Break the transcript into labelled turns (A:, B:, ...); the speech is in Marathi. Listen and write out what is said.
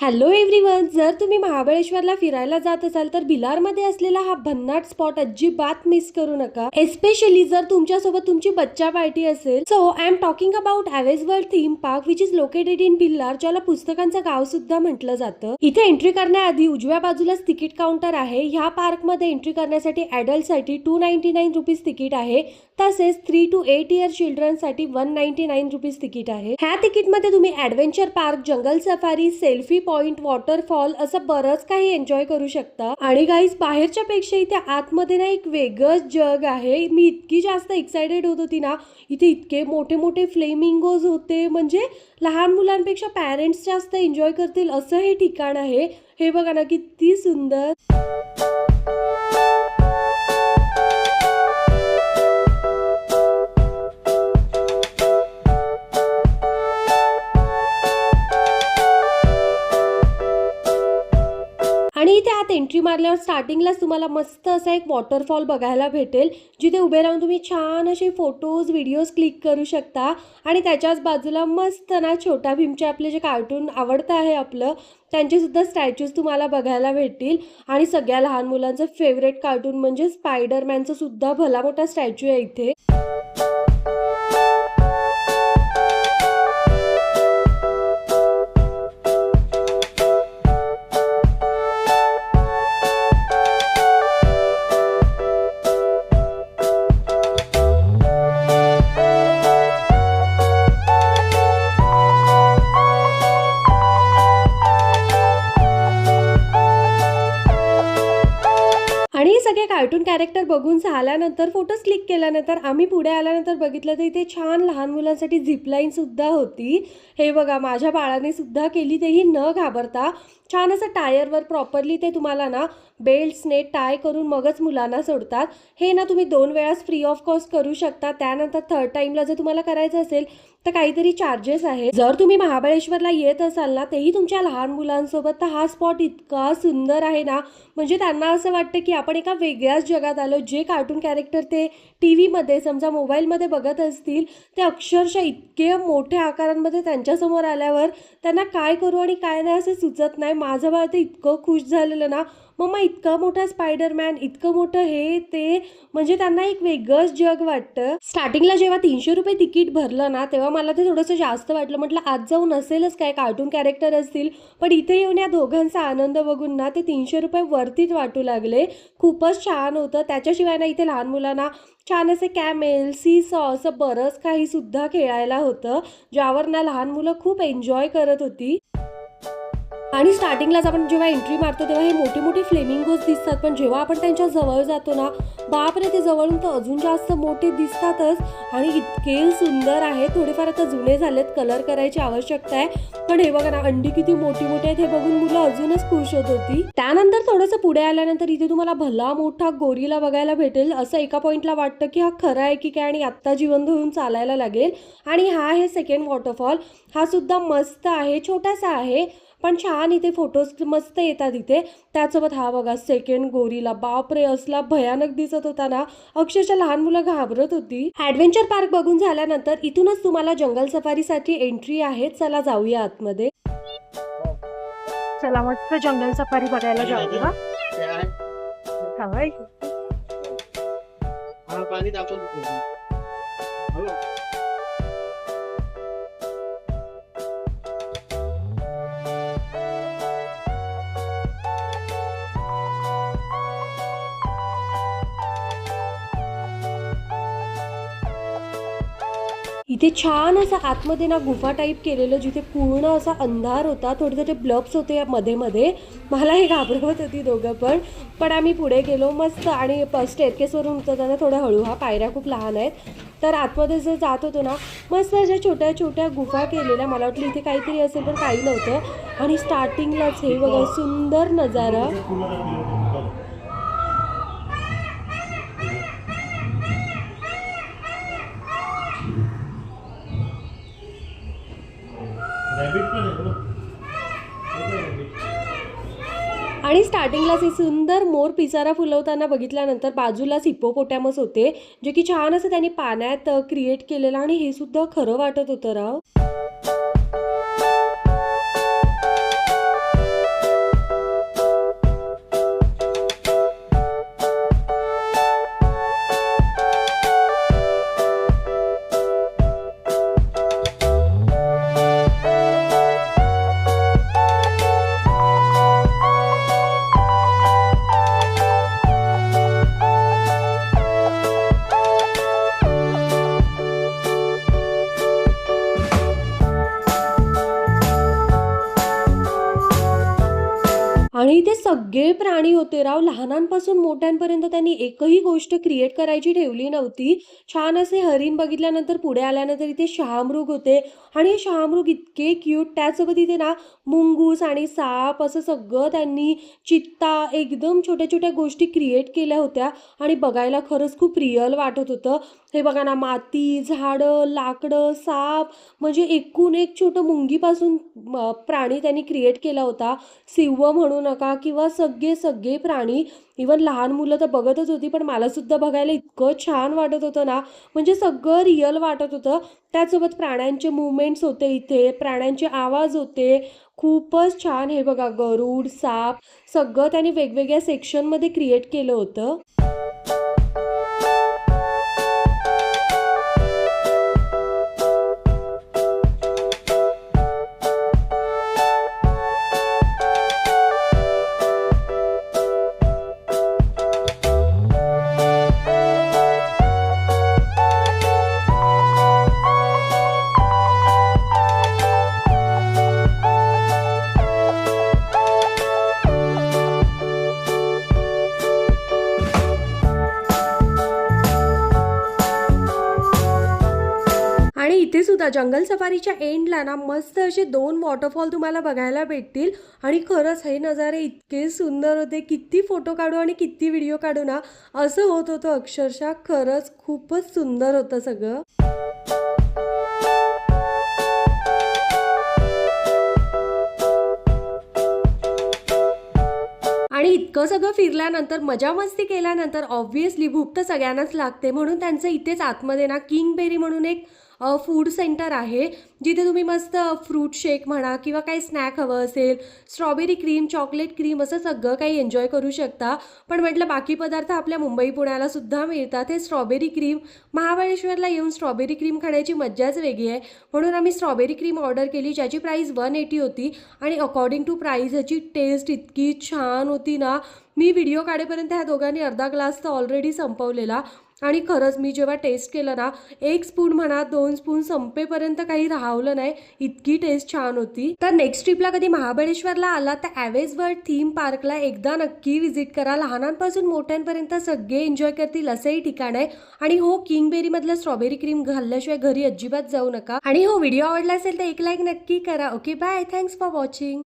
A: हॅलो एव्हरीवन, जर तुम्ही महाबळेश्वरला फिरायला जात असाल तर भिलारमध्ये असलेला हा भन्नाट स्पॉट अजिबात मिस करू नका. एस्पेशली जर तुमच्यासोबत तुमची बच्चा पार्टी असेल. So I am talking about ॲव्हेज world theme park which is located in Bhilar, ज्याला पुस्तकांचं गाव सुद्धा म्हटलं जातं. इथे एंट्री करण्याआधी उजव्या बाजूलाच तिकीट काउंटर आहे. ह्या पार्क मध्ये एंट्री करण्यासाठी ॲडल्टसाठी 299 रुपीज तिकीट आहे, तसेच 3 to 8 इयर चिल्ड्रनसाठी 199 रुपीज तिकीट आहे. ह्या तिकीटमध्ये तुम्ही ॲडव्हेंचर पार्क, जंगल सफारी, सेल्फी पॉइंट, वॉटरफॉल असं बरंच काही एन्जॉय करू शकता. आणि गाईज, बाहेरच्या पेक्षा इथे आतमध्ये ना एक वेगळंच जग आहे. मी इतकी जास्त एक्साइटेड होत होती ना. इथे इतके मोठे मोठे फ्लेमिंगोज होते, म्हणजे लहान मुलांपेक्षा पॅरेंट्स जास्त एन्जॉय करतील असं हे ठिकाण आहे. हे बघा ना, किती सुंदर. आणि इथे आत एंट्री मारल्यावर स्टार्टिंगलाच तुम्हाला मस्त असा एक वॉटरफॉल बघायला भेटेल, जिथे उभे राहून तुम्ही छान असे फोटोज व्हिडिओज क्लिक करू शकता. आणि त्याच्याच बाजूला मस्त ना छोटा भीमचे आपले जे कार्टून आवडतं आहे आपलं, त्यांचे सुद्धा स्टॅच्यूज तुम्हाला बघायला भेटतील. आणि सगळ्या लहान मुलांचं फेवरेट कार्टून म्हणजे स्पायडरमॅनचं सुद्धा भला मोठा स्टॅच्यू आहे इथे. आणि हे सगळे कार्टून कॅरेक्टर बघून झाल्यानंतर फोटोज क्लिक केल्यानंतर आम्ही पुढे आल्यानंतर बघितलं तर इथे छान लहान मुलांसाठी झिपलाईन सुद्धा होती. हे बघा, माझ्या बाळाने सुद्धा केली, तेही न घाबरता. छान असं टायरवर प्रॉपरली ते तुम्हाला ना बेल्ट्सने टाय करून मगच मुलांना सोडतात. हे ना तुम्ही 2 वेळास फ्री ऑफ कॉस्ट करू शकता. त्यानंतर थर्ड टाईमला जर तुम्हाला करायचं असेल तर काहीतरी चार्जेस आहे. जर तुम्ही महाबळेश्वरला येत असाल ना, तेही तुमच्या लहान मुलांसोबत, तर हा स्पॉट इतका सुंदर आहे ना, म्हणजे त्यांना असं वाटतं की आपण एका वेगळ्याच जगात आलो. जे कार्टून कॅरेक्टर ते टी व्हीमध्ये समजा मोबाईलमध्ये बघत असतील, ते अक्षरशः इतके मोठ्या आकारांमध्ये त्यांच्यासमोर आल्यावर त्यांना काय करू आणि काय नाही असं सुचत नाही. माझं बाळ तर इतकं खुश झालेलं ना, मम्मा इतका मोठा स्पायडरमॅन, इतकं मोठं हे ते, म्हणजे त्यांना एक वेगळंच जग वाटतं. स्टार्टिंगला जेव्हा 300 रुपये तिकीट भरलं ना, तेव्हा मला ते थोडंसं जास्त वाटलं. म्हटलं आज जाऊन नसेलच काय, कार्टून कॅरेक्टर असतील. पण इथे येऊन या दोघांचा आनंद बघून ना ते 300 रुपये वरतीच वाटू लागले. खूपच छान होतं. त्याच्याशिवाय ना इथे लहान मुलांना छान असे कॅमेल, सी सॉ असं बरंच काही सुद्धा खेळायला होतं, ज्यावर ना लहान मुलं खूप एन्जॉय करत होती. आणि स्टार्टिंगलाच आपण जेव्हा एंट्री मारतो तेव्हा हे मोठे मोठे फ्लेमिंगोज दिसतात, पण जेव्हा आपण त्यांच्या जवळ जातो ना, बापरे, ते जवळून तर अजून जास्त मोठे दिसतातच. आणि इतके सुंदर आहे. थोडेफार आता जुने झालेत, कलर करायची आवश्यकता आहे. पण हे बघा ना, अंडी किती मोठी मोठी आहेत, हे बघून मुलं अजूनच खुश होत होती. त्यानंतर थोडंसं पुढे आल्यानंतर इथे तुम्हाला भला मोठा गोरीला बघायला भेटेल. असं एका पॉइंटला वाटतं की हा खरा आहे की काय, आणि आत्ता जिवंत होऊन चालायला लागेल. आणि हा आहे सेकंड वॉटरफॉल. हा सुद्धा मस्त आहे, छोटासा आहे, पण छान. इथे फोटोज मस्त येतात इथे. त्यासोबत हा बघा सेकंड गोरीला, बापरे, असला भयानक दिसत होता ना, अक्षरशः लहान मुलं घाबरत होती. ॲडव्हेंचर पार्क बघून झाल्यानंतर इथूनच तुम्हाला जंगल सफारीसाठी एंट्री आहे. चला जाऊया आतमध्ये.
B: चला मस्त जंगल सफारी बघायला जाऊया.
C: पाणी दाखवतो.
A: इथे छान असं आतमध्ये ना गुफा टाईप केलेलं, जिथे पूर्ण असा अंधार होता. थोडे थोडे ब्लॉक्स होते मध्ये मध्ये. मला हे घाबरवत होती दोघं पण आम्ही पुढे गेलो मस्त. आणि स्टेअरकेसवरून उतरताना थोडं हळू, हा पायऱ्या खूप लहान आहेत. तर आतमध्ये जर जात होतो ना, मस्त अशा छोट्या छोट्या गुफा केलेल्या. मला वाटलं इथे काहीतरी असेल, पण काही नव्हतं. आणि स्टार्टिंगलाच हे बघा सुंदर नजारा. आणि स्टार्टिंगलाच हे सुंदर मोर पिसारा फुलवताना बघितल्यानंतर बाजूलाच हिप्पोपोटॅमस होते, जे की छान असं त्यांनी पाण्यात क्रिएट केलेलं, आणि हे सुद्धा खरं वाटत होतं राव. आणि इथे सगळे प्राणी होते राव, लहानांपासून मोठ्यांपर्यंत. त्यांनी एकही गोष्ट क्रिएट करायची ठेवली नव्हती. छान असे हरीण बघितल्यानंतर पुढे आल्यानंतर इथे शहामृग होते आणि हे शहामृग इतके क्यूट. त्यासोबत इथे ना मुंगूस आणि साप असं सगळं त्यांनी, चित्ता, एकदम छोट्या छोट्या गोष्टी क्रिएट केल्या होत्या आणि बघायला खरंच खूप रिअल वाटत होतं. हे बघा ना, माती, झाडं, लाकडं, साप, म्हणजे एकूण एक छोटं मुंगीपासून प्राणी त्यांनी क्रिएट केला होता. सिंह म्हणू नका किंवा सगळे सगळे प्राणी. इवन लहान मुलं तर बघतच होती, पण मला सुद्धा बघायला इतकं छान वाटत होतं ना, म्हणजे सगळं रिअल वाटत होतं. त्याचसोबत प्राण्यांचे मुवमेंट्स होते, इथे प्राण्यांचे आवाज होते. खूपच छान. हे बघा, गरुड, साप, सगळं त्यांनी वेगवेगळ्या सेक्शनमध्ये क्रिएट केलं होतं. आणि इथे सुद्धा जंगल सफारीच्या एंडला ना मस्त असे 2 वॉटरफॉल तुम्हाला बघायला भेटतील आणि खरंच हे नजारे इतके सुंदर होते. किती फोटो काढू आणि किती व्हिडिओ काढू ना, असं होत होतं अक्षरशः. खरंच खूपच सुंदर होतं सगळं. आणि इतकं सगळं फिरल्यानंतर, मजा मस्ती केल्यानंतर ऑब्व्हियसली भूक तर सगळ्यांनाच लागते. म्हणून त्यांचं इथेच आतमध्ये ना किंगबेरी म्हणून एक फूड सेंटर आहे, जिथे तुम्ही मस्त फ्रूट शेक म्हणा किंवा काही स्नॅक हवं असेल, स्ट्रॉबेरी क्रीम, चॉकलेट क्रीम, असं सगळं काही एन्जॉय करू शकता. पण म्हटलं बाकी पदार्थ आपल्या मुंबई पुण्याला सुद्धा मिळतात. हे स्ट्रॉबेरी क्रीम, महाबळेश्वरला येऊन स्ट्रॉबेरी क्रीम खाण्याची मज्जाच वेगळी आहे. म्हणून आम्ही स्ट्रॉबेरी क्रीम ऑर्डर केली, ज्याची प्राईस 180 होती आणि अकॉर्डिंग टू प्राईस ह्याची टेस्ट इतकी छान होती ना. मी व्हिडिओ काढेपर्यंत ह्या दोघांनी अर्धा ग्लास तर ऑलरेडी संपवलेला. आणि खरंच मी जेव्हा टेस्ट केलं ना, 1 स्पून म्हणा 2 स्पून संपेपर्यंत काही राहवलं नाही, इतकी टेस्ट छान होती. तर नेक्स्ट ट्रिपला कधी महाबळेश्वरला आला तर ॲव्हेज वर्ल्ड थीम पार्कला एकदा नक्की व्हिजिट करा. लहानांपासून मोठ्यांपर्यंत सगळे एन्जॉय करतील असंही ठिकाण आहे. आणि हो, किंगबेरीमधलं स्ट्रॉबेरी क्रीम घालल्याशिवाय घरी अजिबात जाऊ नका. आणि हो, व्हिडिओ आवडला असेल तर एक लाईक नक्की करा. Okay, bye. Thanks for watching.